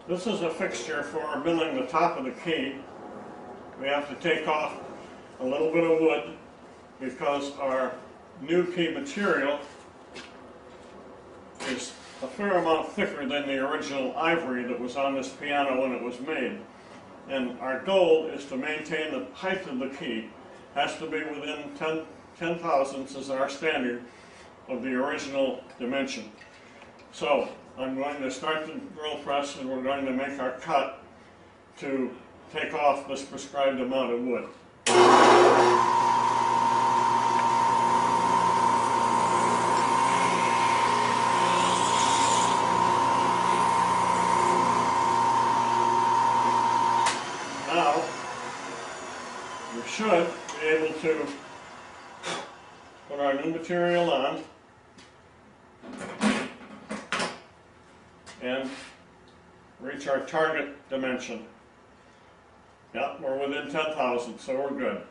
This is a fixture for milling the top of the key. We have to take off a little bit of wood because our new key material is a fair amount thicker than the original ivory that was on this piano when it was made. And our goal is to maintain the height of the key. Has to be within 10 thousandths is our standard of the original dimension. So I'm going to start the drill press and we're going to make our cut to take off this prescribed amount of wood. Now, we should be able to put our new material on and reach our target dimension. Yep, we're within 10 thousandths, so we're good.